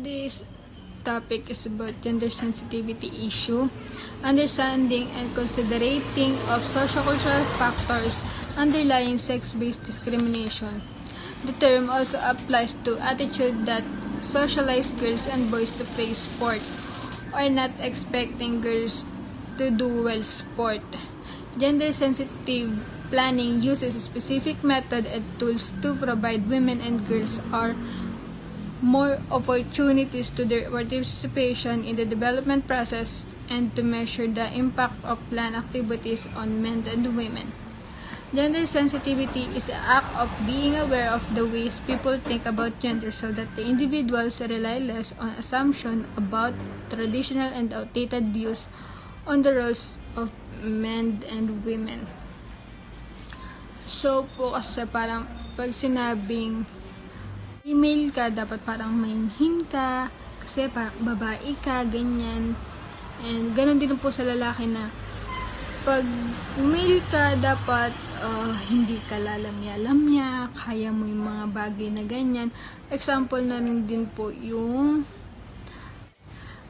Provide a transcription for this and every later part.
today's topic is about gender sensitivity issue, understanding and considering of sociocultural factors underlying sex-based discrimination. The term also applies to attitude that socialize girls and boys to play sport or not expecting girls to do well sport. Gender-sensitive planning uses a specific method and tools to provide women and girls are more opportunities to their participation in the development process and to measure the impact of planned activities on men and women. Gender sensitivity is an act of being aware of the ways people think about gender so that the individuals rely less on assumption about traditional and outdated views on the roles of men and women. So po kasi parang pag sinabing female ka, dapat parang mainhin ka kasi parang babae ka, ganyan. And ganun din po sa lalaki na pag male ka, dapat hindi ka lalamya-lamya, kaya mo yung mga bagay na ganyan. Example na rin din po yung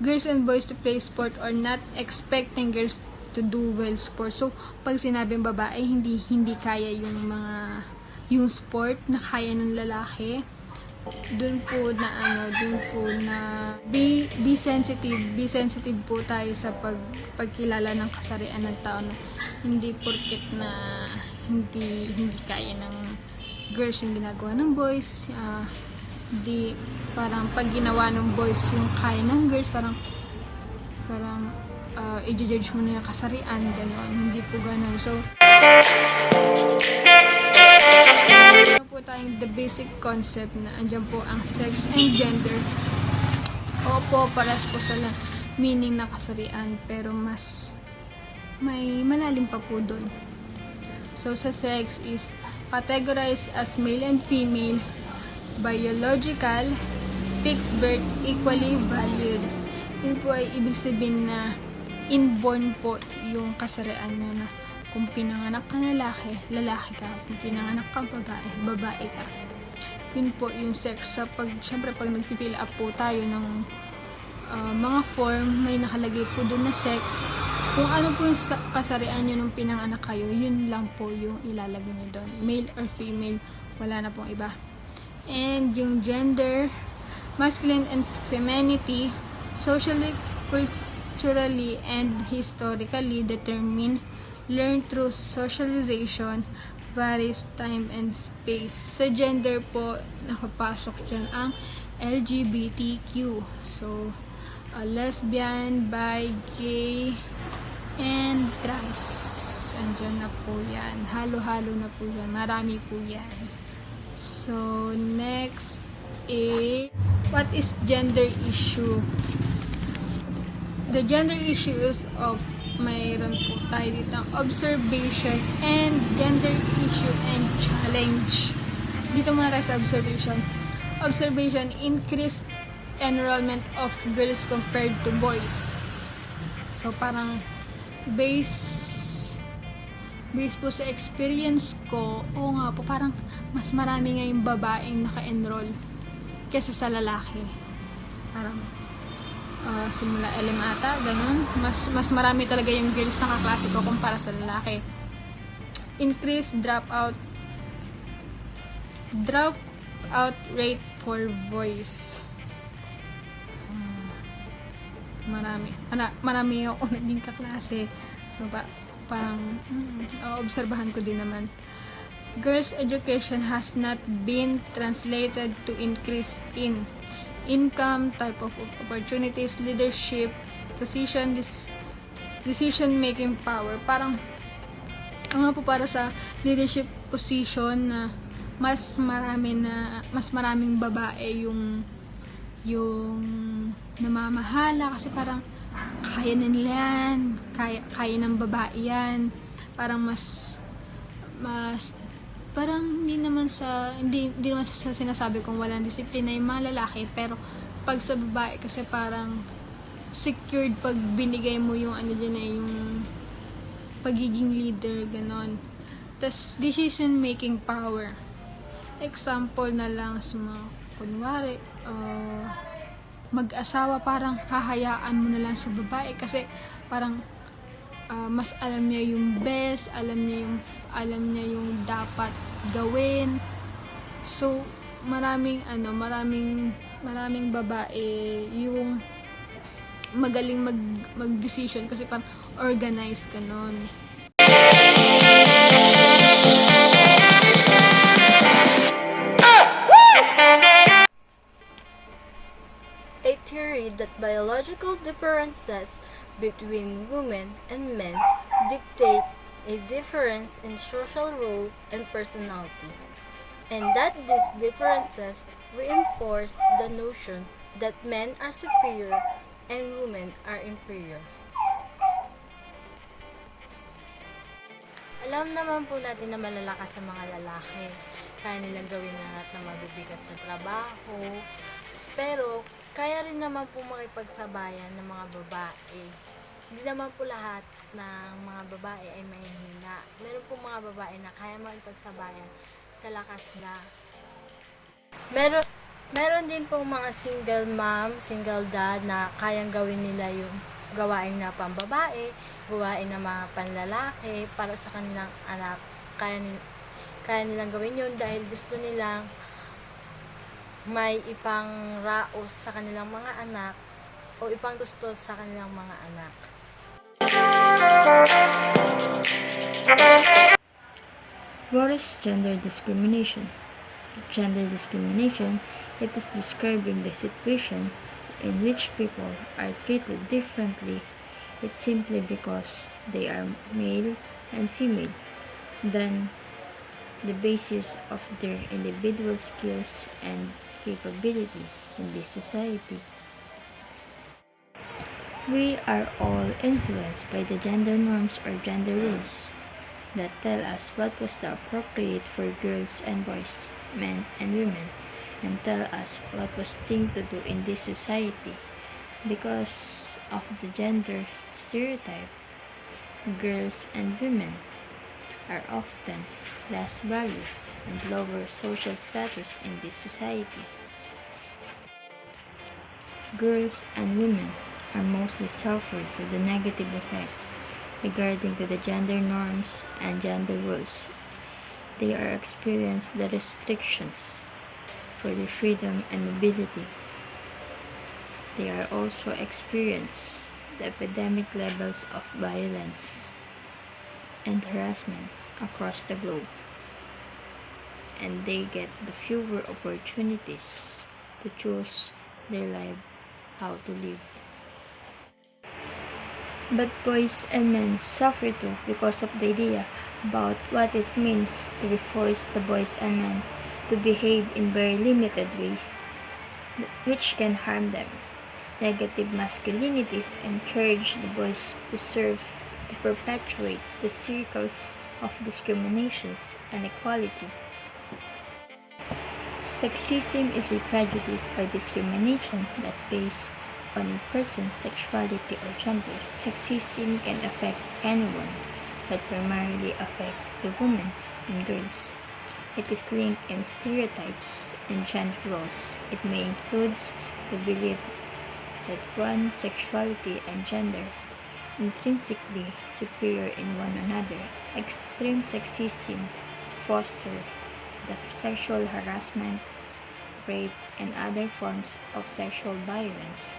girls and boys to play sport or not expecting girls to do well sport. So, pag sinabing babae, hindi kaya yung sport na kaya ng lalaki. Dun po na be sensitive po tayo sa pagkilala ng kasarian ng tao na hindi porket na hindi kaya ng girls yung ginagawa ng boys, di parang pag ginawa ng boys yung kaya ng girls, parang i-judge mo na yung kasarian, gano'n. Hindi po gano'n. So po tayong the basic concept na andyan po ang sex and gender. Opo, paras po sa meaning na kasarian, pero mas may malalim pa po doon. So sa sex is categorized as male and female, biological, fixed birth, equally valued. Yun po ay ibig sabihin na inborn po yung kasarian na kung pinanganak ka lalaki ka. Kung pinanganak ka babae ka. Yun po yung sex. Syempre pag nag-fill up po tayo ng mga form, may nakalagay po dun na sex. Kung ano po yung kasarian nyo nung pinanganak kayo, yun lang po yung ilalagay nyo doon. Male or female, wala na pong iba. And yung gender, masculine and femininity, socially, culturally, and historically determined, learn through socialization, varies time and space. Sa gender po, nakapasok dyan ang LGBTQ. So, lesbian, bi, gay, and trans. Andyan na po yan. Halo-halo na po yan. Marami po yan. So, next is, what is gender issue? The gender issue is of mayroon po tayo dito ang observation and gender issue and challenge. Dito muna tayo sa observation. Observation, increased enrollment of girls compared to boys. So parang base po sa experience ko, oo nga po, parang mas marami ngayong babaeng naka-enroll kaysa sa lalaki. Parang simula LM ata, ganun. Mas marami talaga yung girls na kaklase ko kumpara sa lalaki. Increased dropout rate for boys. Marami ako naging kaklase. So parang obserbahan ko din naman. Girls' education has not been translated to increase in income, type of opportunities, leadership, position, decision-making power. Parang, po para sa leadership position na mas maraming babae yung namamahala kasi parang kaya na nila yan, kaya ng babae yan. Parang parang hindi naman sa sinasabi kong walang disiplina yung mga lalaki, pero pag sa babae kasi parang secured pag binigay mo yung yung pagiging leader, ganon. Tas decision making power. Example na lang sa mga kunwari mag-asawa, parang hahayaan mo na lang sa babae kasi parang mas alam niya yung best, alam niya yung dapat gawin. So maraming babae yung magaling mag-decision kasi parang organized ka nun. A theory that biological differences between women and men dictate a difference in social role and personality, and that these differences reinforce the notion that men are superior and women are inferior. Alam naman po natin na malalakas sa mga lalaki. Kaya nilang gawin lahat ng mabibigat na trabaho. Pero, kaya rin naman po makipagsabayan ng mga babae. Hindi naman po lahat ng mga babae ay mahihina. Meron po mga babae na kaya makipagsabayan sa lakas na. Meron din po mga single mom, single dad na kayang gawin nila yung gawain na pambabae, gawain na mga panlalaki para sa kanilang anak. Kaya nilang gawin yun dahil gusto nilang may ipang raos sa kanilang mga anak o ipang gusto sa kanilang mga anak. What is gender discrimination? Gender discrimination, it is describing the situation in which people are treated differently. It's simply because they are male and female than the basis of their individual skills and capability in this society. We are all influenced by the gender norms or gender roles that tell us what was the appropriate for girls and boys, men and women, and tell us what was thing to do in this society. Because of the gender stereotype, girls and women are often less valued and lower social status in this society. Girls and women are mostly suffered for the negative effect regarding to the gender norms and gender roles. They are experiencing the restrictions for their freedom and mobility. They are also experiencing the epidemic levels of violence and harassment across the globe, and they get the fewer opportunities to choose their life, how to live. But boys and men suffer too because of the idea about what it means to force the boys and men to behave in very limited ways, which can harm them. Negative masculinities encourage the boys to serve to perpetuate the circles of discriminations and equality. Sexism is a prejudice or discrimination that based on a person's sexuality or gender. Sexism can affect anyone, but primarily affect the women and girls. It is linked in stereotypes and gender roles. It may include the belief that one sexuality and gender intrinsically superior in one another. Extreme sexism fosters the sexual harassment, rape, and other forms of sexual violence.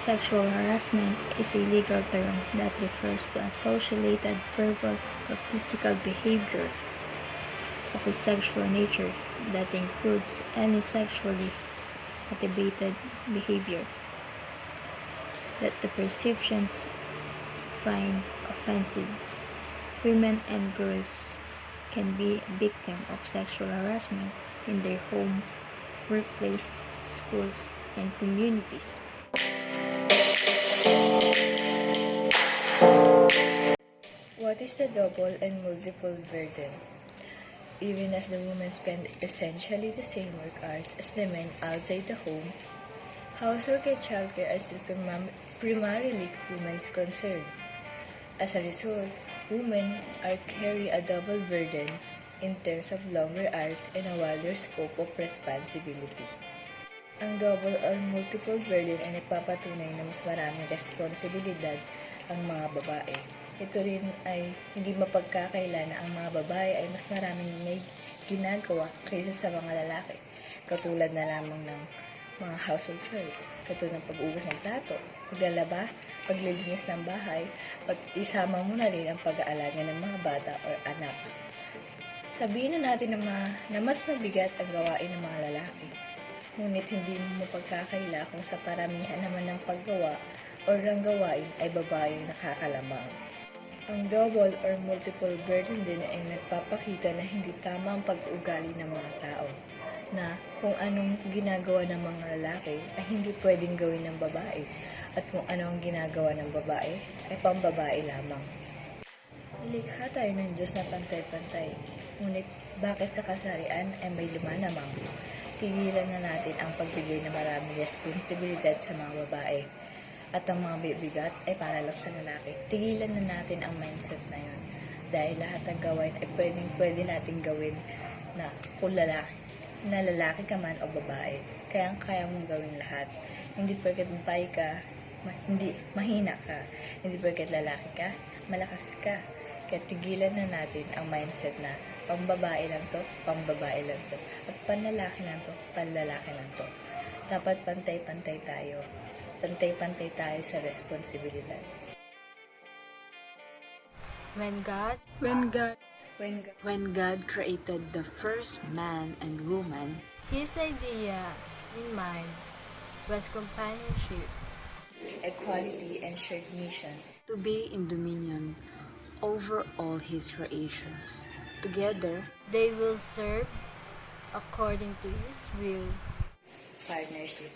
Sexual harassment is a legal term that refers to associated verbal or physical behavior of a sexual nature that includes any sexually motivated behavior that the perceptions find offensive. Women and girls can be victims of sexual harassment in their home, workplace, schools, and communities. What is the double and multiple burden? Even as the women spend essentially the same work hours as the men outside the home, housework and childcare are still primarily women's concern. As a result, women are carrying a double burden in terms of longer hours and a wider scope of responsibility. Ang double or multiple burden ay nagpapatunay na mas maraming responsibilidad ang mga babae. Ito rin ay hindi mapagkakaila na ang mga babae ay mas maraming may ginagawa kaysa sa mga lalaki. Katulad na lamang ng mga household chores, katulad ng pag-ugas ng plato, paglalaba, paglilinis ng bahay, at isama mo na rin ang pag-aalaga ng mga bata o anak. Sabihin na natin na mas mabigat ang gawain ng mga lalaki. Ngunit hindi mo mapagkakaila kung sa paramihan naman ng paggawa o ng gawain ay babae yung nakakalamang. Ang double or multiple burden din ay nagpapakita na hindi tama ang pag-ugali ng mga tao, na kung anong ginagawa ng mga lalaki ay hindi pwedeng gawin ng babae, at kung anong ginagawa ng babae ay pambabae lamang. Nilikha tayo ng Diyos na pantay-pantay, ngunit bakit sa kasarian ay may lumanamang? Tigilan na natin ang pagbigay ng maraming responsibilidad sa mga babae, at ang mga bibigat ay para lang sa lalaki. Tigilan na natin ang mindset na yun, dahil lahat ng gawain ay pwede natin gawin na kung lalaki ka man o babae, kaya mong gawin lahat. Hindi porket babae ka, hindi mahina ka. Hindi porket lalaki ka, malakas ka. Kaya tigilan na natin ang mindset na pambabae lang to, pambabae lang to, at panlalaki lang to, panlalaki lang to. Dapat pantay-pantay tayo. Pantay-pantay tayo sa responsibilidad. When God When God created the first man and woman, His idea in mind was companionship, Equality and shared mission. to be in dominion over all His creations. Together, they will serve according to His will. Partnership.